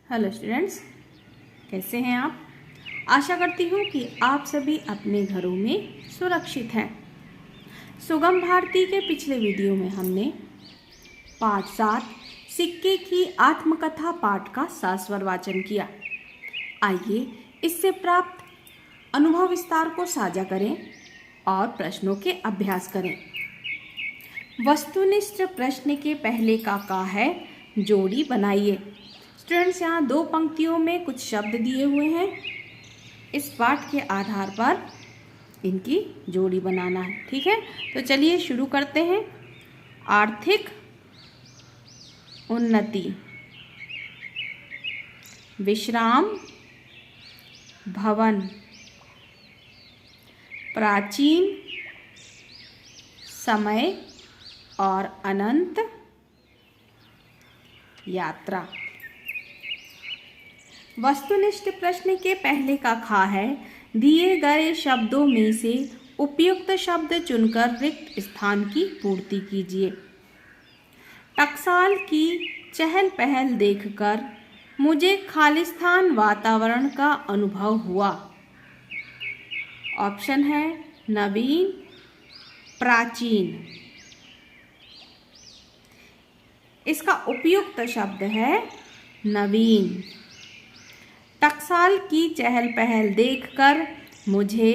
Hello students, कैसे हैं आप। आशा करती हूँ कि आप सभी अपने घरों में सुरक्षित हैं। सुगम भारती के पिछले वीडियो में हमने पाठ 7 सिक्के की आत्मकथा पाठ का सास्वर वाचन किया। आइए इससे प्राप्त अनुभव विस्तार को साझा करें और प्रश्नों के अभ्यास करें। वस्तुनिष्ठ प्रश्न के पहले का है जोड़ी बनाइए। स्टूडेंट्स, यहाँ 2 पंक्तियों में कुछ शब्द दिए हुए हैं। इस पाठ के आधार पर इनकी जोड़ी बनाना है। ठीक है, तो चलिए शुरू करते हैं। आर्थिक उन्नति, विश्राम भवन, प्राचीन समय और अनंत यात्रा। वस्तुनिष्ठ प्रश्न के पहले का खा है दिए गए शब्दों में से उपयुक्त शब्द चुनकर रिक्त स्थान की पूर्ति कीजिए। टकसाल की चहल पहल देखकर मुझे खालिस्तान वातावरण का अनुभव हुआ। ऑप्शन है नवीन, प्राचीन। इसका उपयुक्त शब्द है नवीन। टकसाल की चहल पहल देखकर मुझे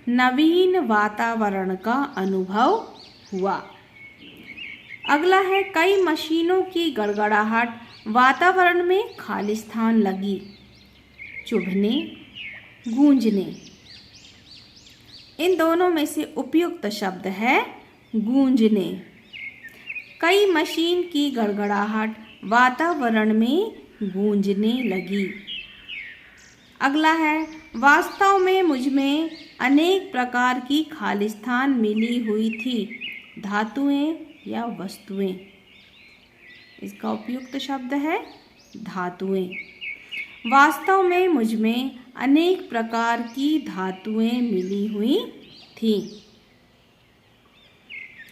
नवीन वातावरण का अनुभव हुआ। अगला है कई मशीनों की गड़गड़ाहट वातावरण में खालिस्तान लगी। चुभने, गूंजने। इन दोनों में से उपयुक्त शब्द है गूंजने। कई मशीन की गड़गड़ाहट वातावरण में गूंजने लगी। अगला है वास्तव में मुझमें अनेक प्रकार की खालिस्तान मिली हुई थी, धातुएं या वस्तुएं। इसका उपयुक्त शब्द है धातुएं। वास्तव में मुझमें अनेक प्रकार की धातुएं मिली हुई थी।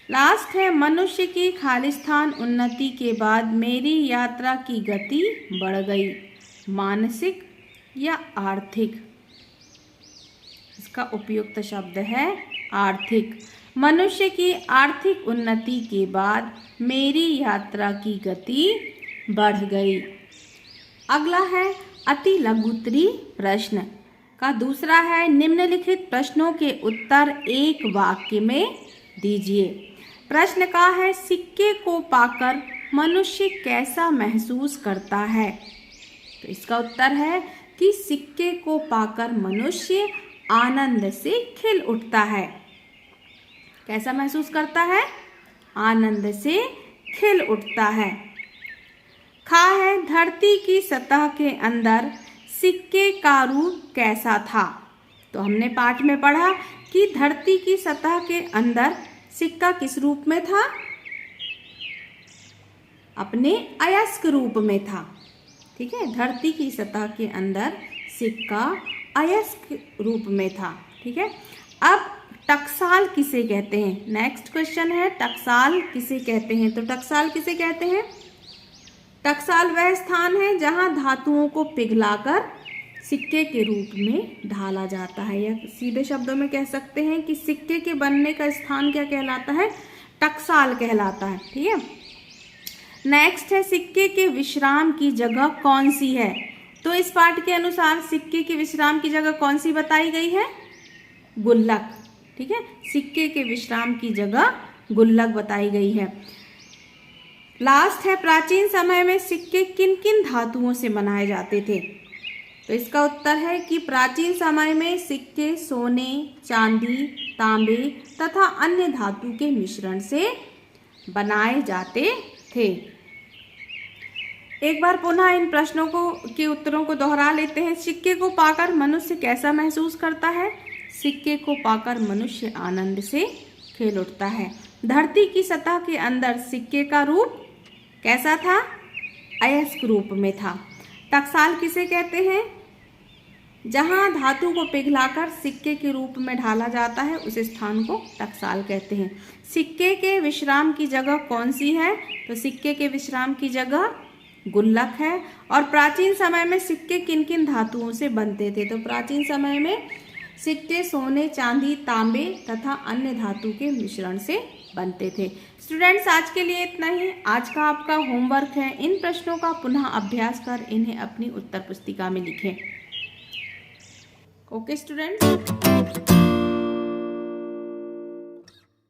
लास्ट है मनुष्य की खालिस्तान उन्नति के बाद मेरी यात्रा की गति बढ़ गई, मानसिक या आर्थिक। इसका उपयुक्त शब्द है आर्थिक। मनुष्य की आर्थिक उन्नति के बाद मेरी यात्रा की गति बढ़ गई। अगला है अति लघुत्तरी प्रश्न का दूसरा है निम्नलिखित प्रश्नों के उत्तर एक वाक्य में दीजिए। प्रश्न का है सिक्के को पाकर मनुष्य कैसा महसूस करता है। तो इसका उत्तर है कि सिक्के को पाकर मनुष्य आनंद से खिल उठता है। कैसा महसूस करता है? आनंद से खिल उठता है। खा है धरती की सतह के अंदर सिक्के का रूप कैसा था। तो हमने पाठ में पढ़ा कि धरती की सतह के अंदर सिक्का किस रूप में था? अपने अयस्क रूप में था। ठीक है, धरती की सतह के अंदर सिक्का अयस्क रूप में था। ठीक है, अब टकसाल किसे कहते हैं? नेक्स्ट क्वेश्चन है टकसाल किसे कहते हैं। तो टकसाल किसे कहते हैं? टकसाल वह स्थान है जहां धातुओं को पिघलाकर सिक्के के रूप में ढाला जाता है, या सीधे शब्दों में कह सकते हैं कि सिक्के के बनने का स्थान क्या कहलाता है? टकसाल कहलाता है। ठीक है, नेक्स्ट है सिक्के के विश्राम की जगह कौन सी है। तो इस पाठ के अनुसार सिक्के के विश्राम की जगह कौन सी बताई गई है? गुल्लक। ठीक है, सिक्के के विश्राम की जगह गुल्लक बताई गई है। लास्ट है प्राचीन समय में सिक्के किन किन धातुओं से बनाए जाते थे। तो इसका उत्तर है कि प्राचीन समय में सिक्के सोने, चांदी, तांबे तथा अन्य धातु के मिश्रण से बनाए जाते थे। एक बार पुनः इन प्रश्नों के उत्तरों को दोहरा लेते हैं। सिक्के को पाकर मनुष्य कैसा महसूस करता है? सिक्के को पाकर मनुष्य आनंद से खिल उठता है। धरती की सतह के अंदर सिक्के का रूप कैसा था? अयस्क रूप में था। टकसाल किसे कहते हैं? जहां धातु को पिघलाकर सिक्के के रूप में ढाला जाता है उस स्थान को टकसाल कहते हैं। सिक्के के विश्राम की जगह कौन सी है? तो सिक्के के विश्राम की जगह गुल्लक है। और प्राचीन समय में सिक्के किन किन धातुओं से बनते थे? तो प्राचीन समय में सिक्के सोने, चांदी, तांबे तथा अन्य धातु के मिश्रण से बनते थे। स्टूडेंट्स, आज के लिए इतना ही। आज का आपका होमवर्क है, इन प्रश्नों का पुनः अभ्यास कर इन्हें अपनी उत्तर पुस्तिका में लिखें। Okay students.